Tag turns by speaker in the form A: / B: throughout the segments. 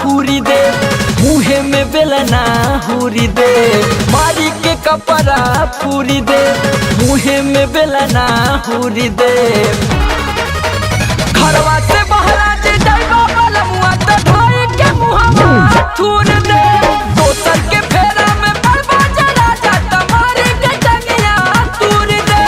A: पूरी दे, मुहे में बेलना हुरी दे, मारी के कपड़ा पूरी दे, मुहे में बेलना हुरी दे। घरवा से बहरा जे जाइबा बलमुआ त ढाई के मुहवा थूर दे, दोसर के फेरा में बलबा जला जाता मारी के टंगिया तूर दे।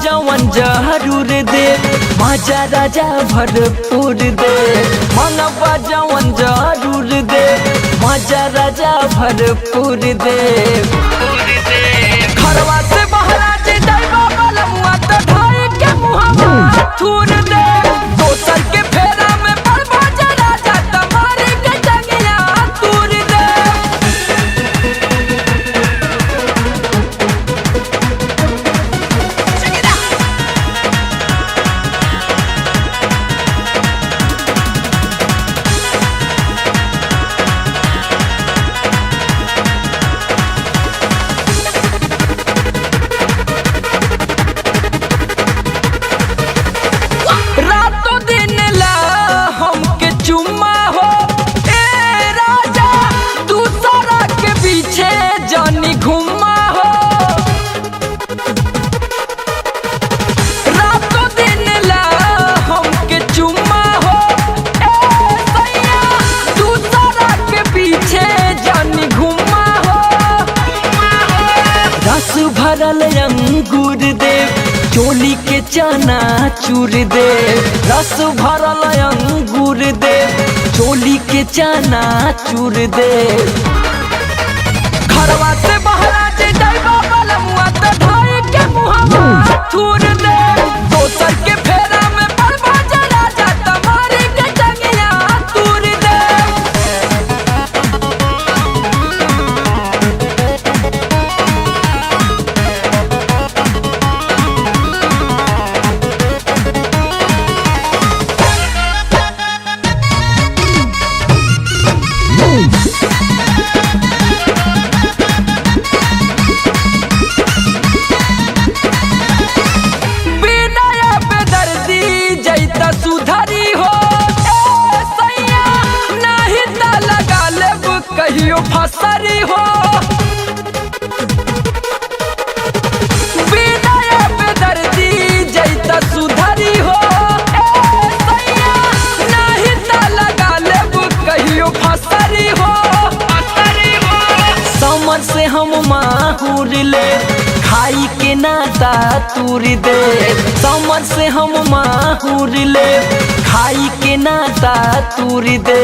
A: जवन जरूर दे, मजा राजा भरपूर दे, मनवा जवन जरूर दे, मजा राजा भरपूर दे। घरवा से बहरा जे जाइबा बलमुआ त ढाई के मुहवा थूर दे, दोसर के फेरा में बलबा जला जाता मारी के टंगिया तूर दे। रस भरल अंगूर दे, चोली के चना चूर दे, रस भरल अंगूर दे, चोली के चना चूर दे। घरवा से बहरा जे जाइबा बलमुआ त ढाई के मुहवा थूर दे, दोसर के फेरा में बलबा जला जाता मारी के टंगिया तूर दे। सुधारी हो सैया नहीं त लगा लेब कहियो फसरी हो, बिना बेदर्दी जैता सुधारी हो सैया नहीं त लगा लेब कहियो फसरी हो। समर से हम माहूर ले, खाई के नाता तूर दे, समर से हम माहूर ले, खाई के नाता तूर दे।